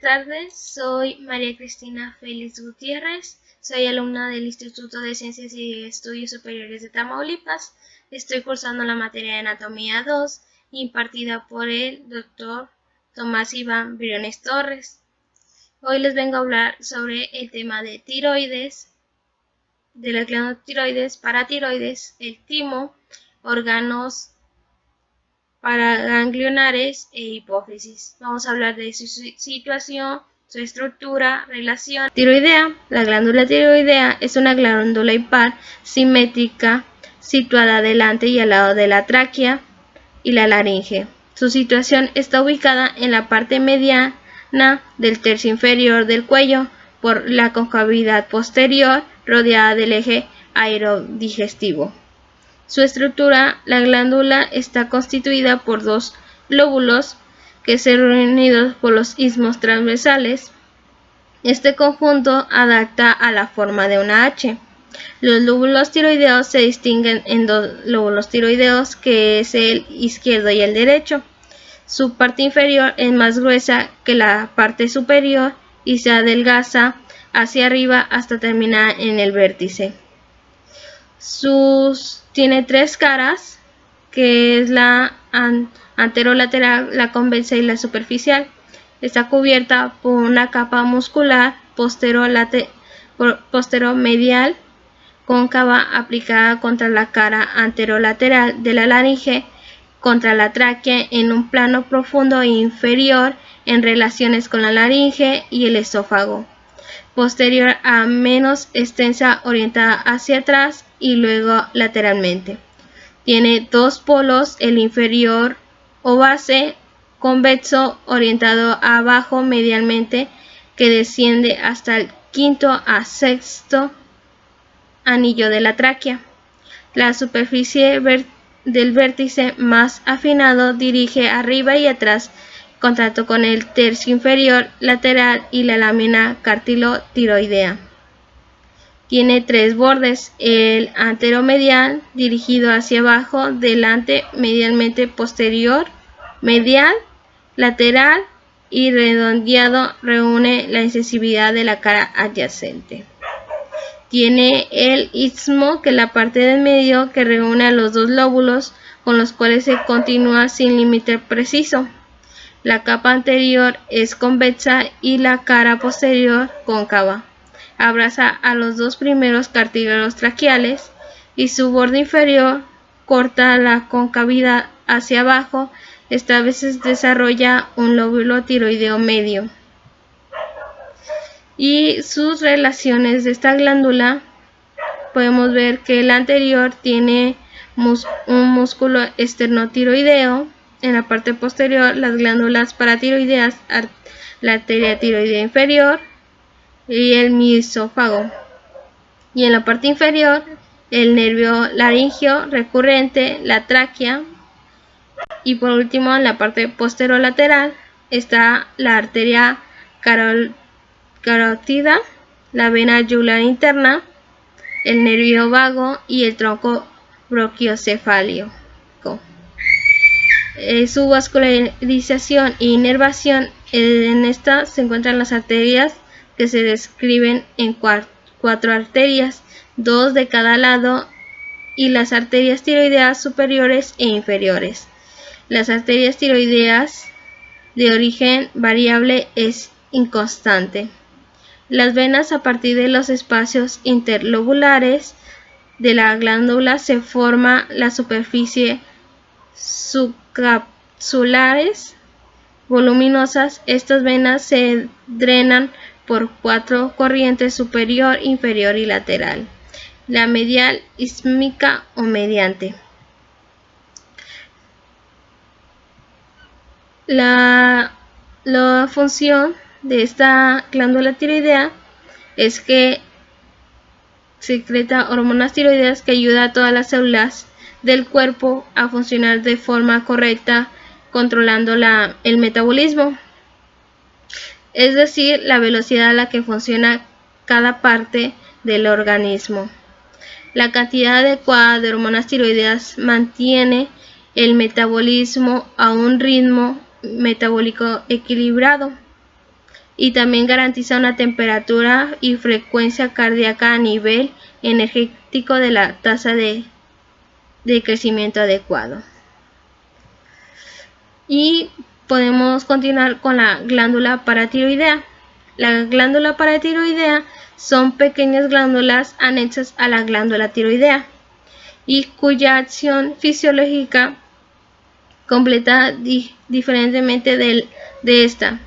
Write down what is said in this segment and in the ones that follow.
tardes, soy María Cristina Félix Gutiérrez, soy alumna del Instituto de Ciencias y Estudios Superiores de Tamaulipas. Estoy cursando la materia de Anatomía 2, impartida por el Dr. Tomás Iván Briones Torres. Hoy les vengo a hablar sobre el tema de tiroides, de la glándula tiroides, paratiroides, el timo, órganos paraganglionares e hipófisis. Vamos a hablar de su situación, su estructura, relación. Tiroidea. La glándula tiroidea es una glándula impar simétrica situada delante y al lado de la tráquea y la laringe. Su situación está ubicada en la parte mediana del tercio inferior del cuello por la concavidad posterior rodeada del eje aerodigestivo. Su estructura, la glándula está constituida por dos lóbulos que se reunidos por los istmos transversales. Este conjunto adapta a la forma de una H. Los lóbulos tiroideos se distinguen en dos lóbulos tiroideos, que es el izquierdo y el derecho. Su parte inferior es más gruesa que la parte superior y se adelgaza hacia arriba hasta terminar en el vértice. Tiene tres caras, que es la anterolateral, la convexa y la superficial. Está cubierta por una capa muscular posteromedial cóncava aplicada contra la cara anterolateral de la laringe, contra la tráquea en un plano profundo e inferior en relaciones con la laringe y el esófago. Posterior a menos extensa, orientada hacia atrás y luego lateralmente. Tiene dos polos, el inferior o base convexo orientado abajo medialmente, que desciende hasta el quinto a sexto anillo de la tráquea. La superficie del vértice más afinado dirige arriba y atrás, contacto con el tercio inferior lateral y la lámina cartilotiroidea. Tiene tres bordes: el anteromedial dirigido hacia abajo, delante, medialmente, posterior, medial, lateral y redondeado, reúne la incisividad de la cara adyacente. Tiene el istmo, que es la parte del medio que reúne a los dos lóbulos, con los cuales se continúa sin límite preciso. La capa anterior es convexa y la cara posterior cóncava. Abraza a los dos primeros cartílagos traqueales y su borde inferior corta la concavidad hacia abajo. Esta vez se desarrolla un lóbulo tiroideo medio. Y sus relaciones de esta glándula, podemos ver que el anterior tiene un músculo esternotiroideo. En la parte posterior, las glándulas paratiroideas, la arteria tiroidea inferior y el misófago. Y en la parte inferior, el nervio laringio recurrente, la tráquea. Y por último, en la parte posterolateral está la arteria carótida, la vena yugular interna, el nervio vago y el tronco brachiocefálico. Su vascularización e inervación, en esta se encuentran las arterias, que se describen en cuatro arterias, dos de cada lado, y las arterias tiroideas superiores e inferiores. Las arterias tiroideas, de origen variable, es inconstante. Las venas, a partir de los espacios interlobulares de la glándula, se forma la superficie subcapsulares voluminosas. Estas venas se drenan por cuatro corrientes: superior, inferior y lateral. La medial, ismica o mediante. La función de esta glándula tiroidea es que secreta hormonas tiroideas que ayudan a todas las células del cuerpo a funcionar de forma correcta, controlando el metabolismo, es decir, la velocidad a la que funciona cada parte del organismo. La cantidad adecuada de hormonas tiroideas mantiene el metabolismo a un ritmo metabólico equilibrado. y también garantiza una temperatura y frecuencia cardíaca a nivel energético de la tasa de crecimiento adecuado. Y podemos continuar con la glándula paratiroidea. La glándula paratiroidea son pequeñas glándulas anexas a la glándula tiroidea y cuya acción fisiológica completa diferentemente de esta,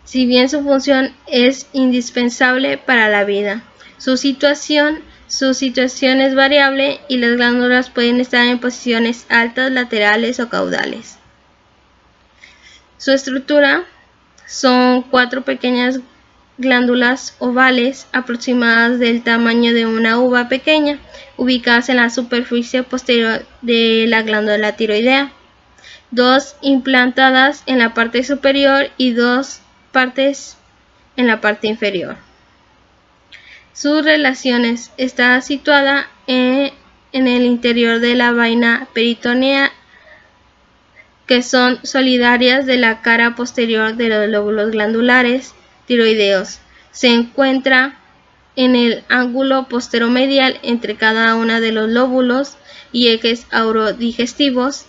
si bien su función es indispensable para la vida. Su situación es variable y las glándulas pueden estar en posiciones altas, laterales o caudales. Su estructura son 4 pequeñas glándulas ovales aproximadas del tamaño de una uva pequeña, ubicadas en la superficie posterior de la glándula tiroidea, 2 implantadas en la parte superior y 2 partes en la parte inferior. Sus relaciones: está situada en el interior de la vaina peritonea, que son solidarias de la cara posterior de los lóbulos glandulares tiroideos. Se encuentra en el ángulo posteromedial entre cada uno de los lóbulos y ejes aurodigestivos.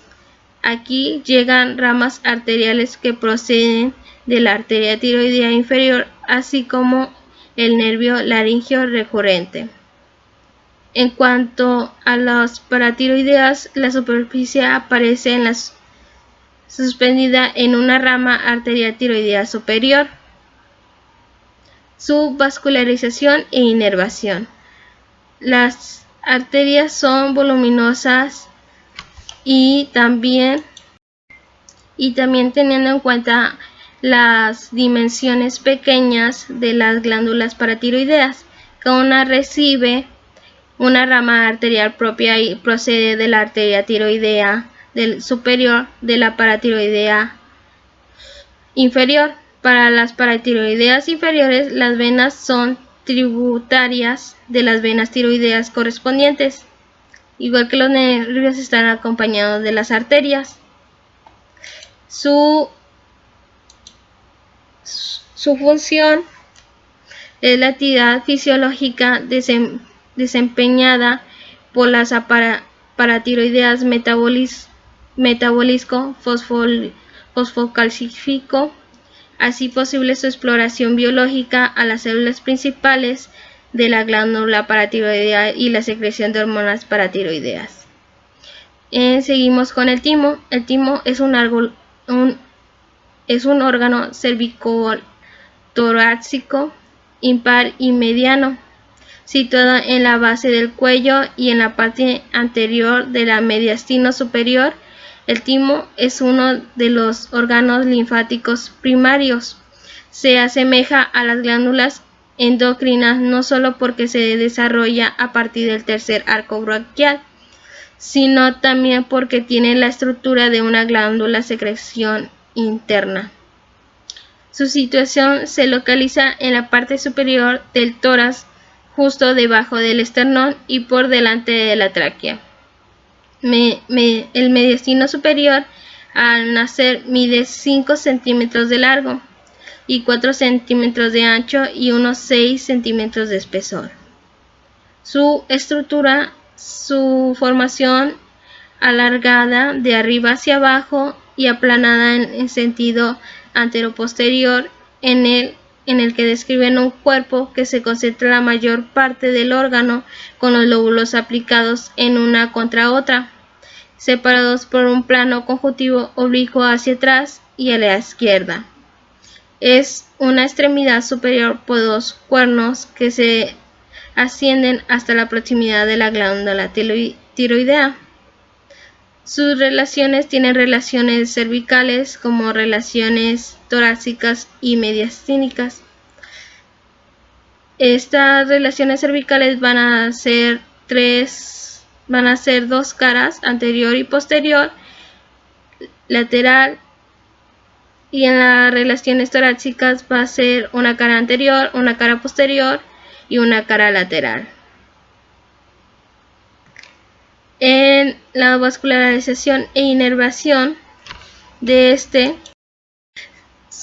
Aquí llegan ramas arteriales que proceden de la arteria tiroidea inferior, así como el nervio laríngeo recurrente. En cuanto a las paratiroideas, la superficie aparece suspendida en una rama arterial tiroidea superior. Su vascularización e inervación: las arterias son voluminosas y también teniendo en cuenta las dimensiones pequeñas de las glándulas paratiroideas, cada una recibe una rama arterial propia y procede de la arteria tiroidea del superior de la paratiroidea inferior. Para las paratiroideas inferiores, las venas son tributarias de las venas tiroideas correspondientes, igual que los nervios están acompañados de las arterias. Su función es la actividad fisiológica desempeñada por las paratiroideas: metabolismo fosfocalcífico, así posible su exploración biológica a las células principales de la glándula paratiroidea y la secreción de hormonas paratiroideas. Seguimos con el timo. El timo es un órgano cervicotorácico impar y mediano, situado en la base del cuello y en la parte anterior de la mediastino superior. El timo es uno de los órganos linfáticos primarios. Se asemeja a las glándulas endocrinas no solo porque se desarrolla a partir del tercer arco braquial, sino también porque tiene la estructura de una glándula secreción interna. Su situación se localiza en la parte superior del tórax, justo debajo del esternón y por delante de la tráquea. El mediastino superior al nacer mide 5 centímetros de largo y 4 centímetros de ancho y unos 6 centímetros de espesor. Su estructura: su formación alargada de arriba hacia abajo y aplanada en sentido anteroposterior, en el que describen un cuerpo que se concentra la mayor parte del órgano, con los lóbulos aplicados en una contra otra, separados por un plano conjuntivo oblicuo hacia atrás y a la izquierda. Es una extremidad superior por 2 cuernos que se ascienden hasta la proximidad de la glándula tiroidea. Sus relaciones: tienen relaciones cervicales como relaciones torácicas y mediastínicas. Estas relaciones cervicales van a ser 2 caras, anterior y posterior, lateral, y en las relaciones torácicas va a ser una cara anterior, una cara posterior y una cara lateral. En la vascularización e inervación de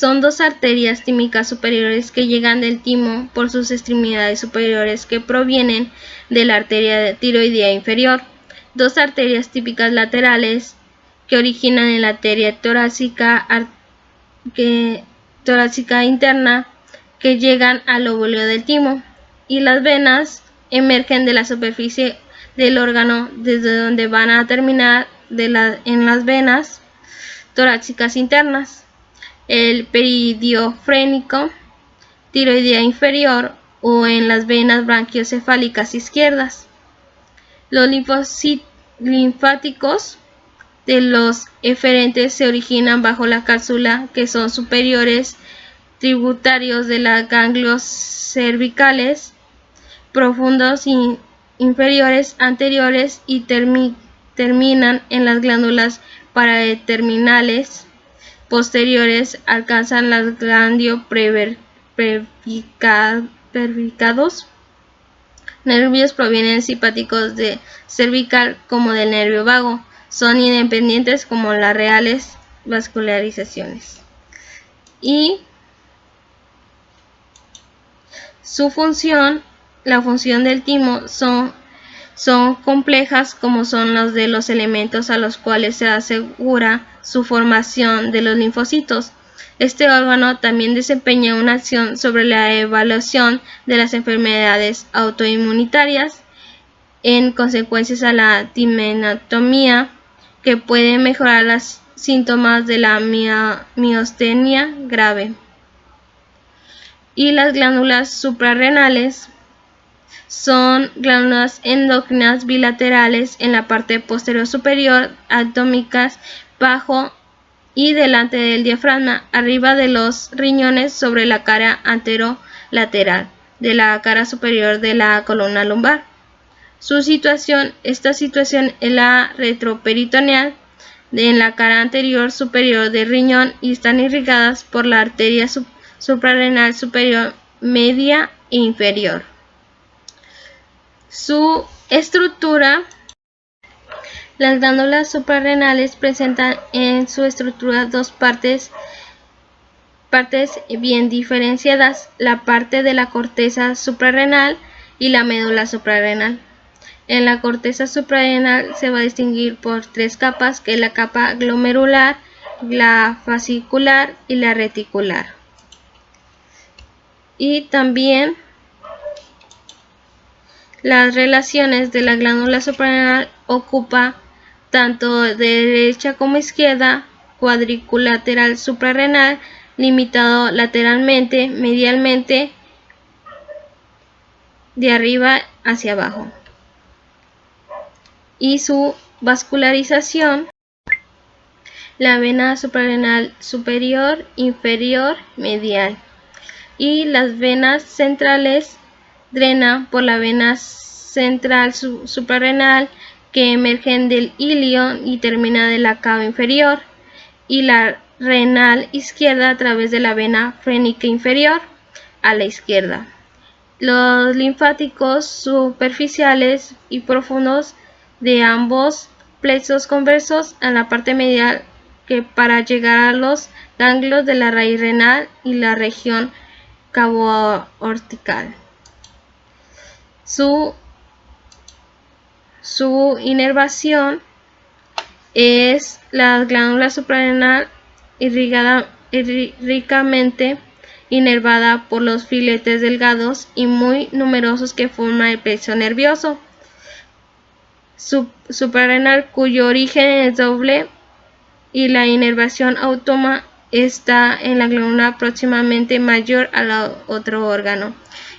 Son dos arterias tímicas superiores que llegan del timo por sus extremidades superiores que provienen de la arteria tiroidea inferior. Dos arterias típicas laterales que originan en la arteria torácica interna que llegan al lóbulo del timo. Y las venas emergen de la superficie del órgano desde donde van a terminar en las venas torácicas internas. El peridiofrénico, tiroidea inferior o en las venas branquiocefálicas izquierdas. Los linfáticos de los eferentes se originan bajo la cápsula, que son superiores, tributarios de los ganglios cervicales, profundos inferiores, anteriores y terminan en las glándulas paraterminales posteriores, alcanzan los ganglios prevertebrados. Nervios provienen simpáticos de cervical como del nervio vago. Son independientes como las reales vascularizaciones. Y su función, la función del timo, son complejas como son los de los elementos a los cuales se asegura su formación de los linfocitos. Este órgano también desempeña una acción sobre la evaluación de las enfermedades autoinmunitarias en consecuencia a la timenotomía, que puede mejorar los síntomas de la miastenia grave. Y las glándulas suprarrenales son glándulas endócrinas bilaterales en la parte posterior superior, abdominales, bajo y delante del diafragma, arriba de los riñones, sobre la cara anterolateral de la cara superior de la columna lumbar. Esta situación es la retroperitoneal en la cara anterior superior del riñón y están irrigadas por la arteria suprarrenal superior, media e inferior. Su estructura. Las glándulas suprarrenales presentan en su estructura dos partes bien diferenciadas: la parte de la corteza suprarrenal y la médula suprarrenal. En la corteza suprarrenal se va a distinguir por tres capas, que es la capa glomerular, la fascicular y la reticular. Y también las relaciones de la glándula suprarrenal ocupa tanto de derecha como izquierda, cuadriculateral suprarrenal, limitado lateralmente, medialmente, de arriba hacia abajo. Y su vascularización: la vena suprarrenal superior, inferior, medial. Y las venas centrales drenan por la vena central suprarrenal, que emergen del ilion y termina de la cava inferior, y la renal izquierda a través de la vena frénica inferior a la izquierda. Los linfáticos superficiales y profundos de ambos plexos conversos en la parte medial, que para llegar a los ganglios de la raíz renal y la región cabo-aórtica. Su inervación es la glándula suprarrenal ricamente inervada por los filetes delgados y muy numerosos que forman el plexo nervioso suprarrenal, cuyo origen es doble, y la inervación autónoma está en la glándula próximamente mayor al otro órgano.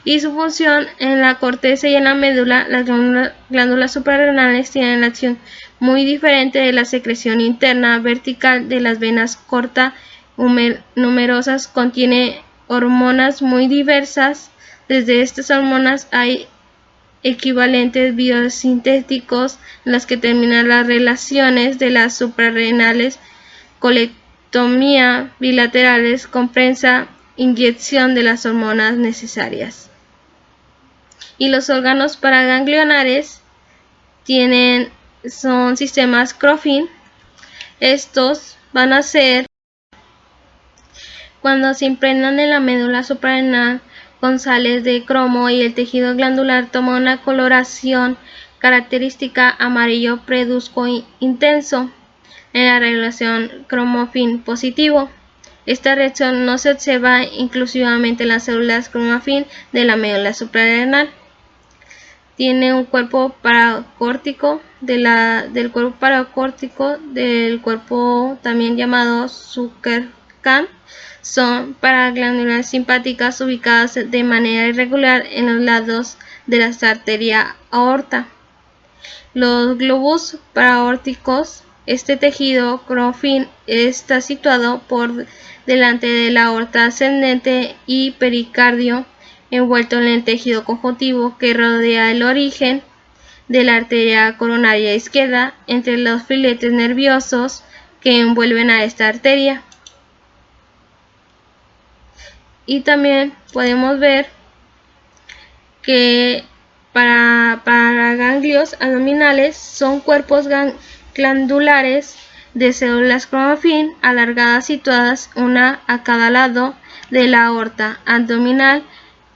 Y su función en la corteza y en la médula. Las glándulas suprarrenales tienen la acción muy diferente de la secreción interna vertical de las venas corta, numerosas, contiene hormonas muy diversas. Desde estas hormonas hay equivalentes biosintéticos en las que terminan las relaciones de las suprarrenales: colectomía bilaterales, comprensa, inyección de las hormonas necesarias. Y los órganos paraganglionares son sistemas Crofin. Estos van a ser Cuando se impregnan en la médula suprarrenal con sales de cromo y el tejido glandular toma una coloración característica amarillo pedrusco intenso en la regulación cromafin positivo. Esta reacción no se observa exclusivamente en las células cromafin de la médula suprarrenal. Tiene un cuerpo paracórtico del cuerpo también llamado Zuckerkern. Son paraglándulas simpáticas ubicadas de manera irregular en los lados de la arteria aorta. Los globos paraórticos. Este tejido cromafin está situado por delante de la aorta ascendente y pericardio, envuelto en el tejido conjuntivo que rodea el origen de la arteria coronaria izquierda, entre los filetes nerviosos que envuelven a esta arteria. Y también podemos ver que para ganglios abdominales son cuerpos glandulares de células cromafin alargadas situadas una a cada lado de la aorta abdominal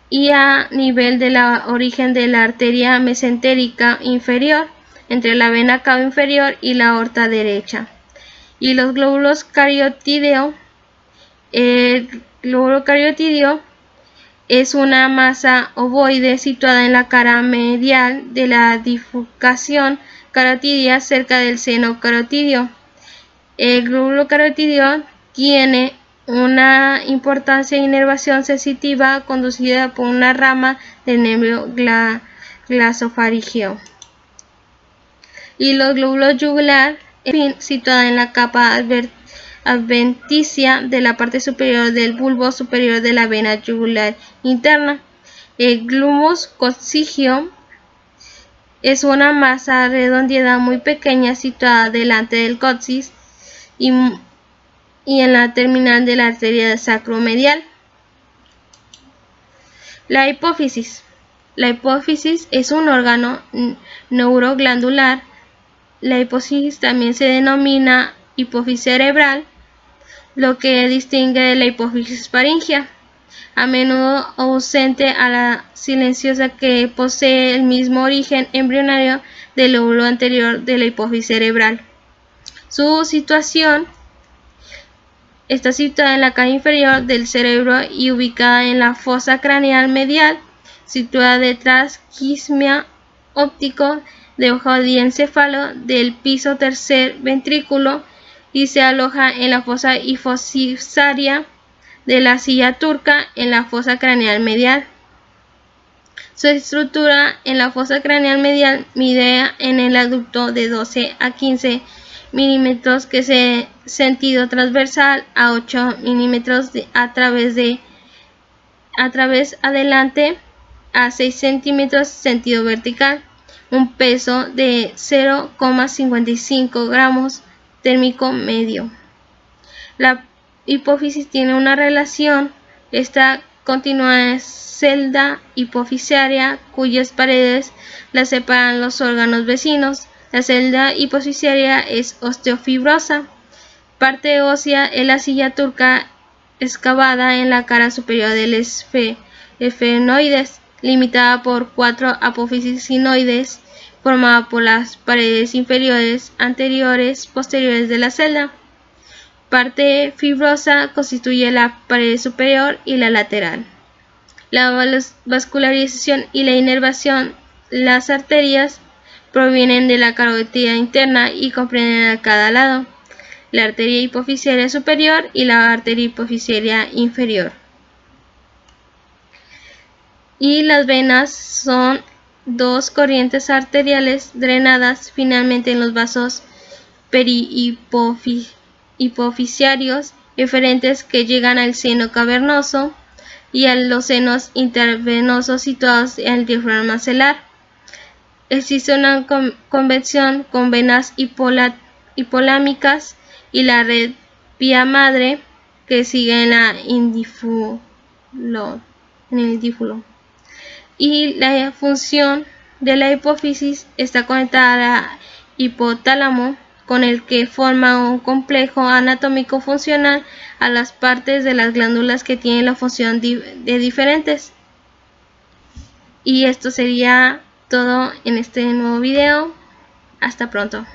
y a nivel de la origen de la arteria mesentérica inferior, entre la vena cava inferior y la aorta derecha. Y los glóbulos cariotídeo. El glóbulo cariotídeo es una masa ovoide situada en la cara medial de la bifurcación carotidia cerca del seno carotídeo. El glóbulo carotídeo tiene una importante inervación sensitiva conducida por una rama del nervio glosofaríngeo. Y los glóbulos yugular, situada en la capa adventicia de la parte superior del bulbo superior de la vena yugular interna. El glúmus coccígeo es una masa redondeada muy pequeña situada delante del coxis y en la terminal de la arteria sacromedial. La hipófisis. La hipófisis es un órgano neuroglandular. La hipófisis también se denomina hipófisis cerebral, lo que distingue de la hipófisis faríngea, a menudo ausente a la silenciosa, que posee el mismo origen embrionario del lóbulo anterior de la hipófisis cerebral. Su situación está situada en la cara inferior del cerebro y ubicada en la fosa craneal medial, situada detrás quismia óptico de ojo diencéfalo del piso tercer ventrículo, y se aloja en la fosa hipofisaria de la silla turca en la fosa craneal medial. Su estructura en la fosa craneal medial mide en el adulto de 12 a 15 milímetros, que se sentido transversal a 8 milímetros a través adelante a 6 centímetros sentido vertical, un peso de 0,55 gramos térmico medio. La hipófisis tiene una relación continua en celda hipofisiaria, cuyas paredes la separan los órganos vecinos. La celda hipofisiaria es osteofibrosa. Parte ósea es la silla turca excavada en la cara superior del esfenoides, limitada por 4 apófisis sinoides, formada por las paredes inferiores, anteriores, posteriores de la celda. Parte fibrosa constituye la pared superior y la lateral. La vascularización y la inervación, las arterias, provienen de la carótida interna y comprenden a cada lado la arteria hipofisiaria superior y la arteria hipofisiaria inferior. Y las venas son dos corrientes arteriales drenadas finalmente en los vasos perihipofisiarios eferentes que llegan al seno cavernoso y a los senos intravenosos situados en el diafragma maxilar. Existe una convención con venas hipolámicas y la red vía madre que sigue en el indífulo. Y la función de la hipófisis está conectada al hipotálamo, con el que forma un complejo anatómico funcional a las partes de las glándulas que tienen la función de diferentes. Y esto sería todo en este nuevo video. Hasta pronto.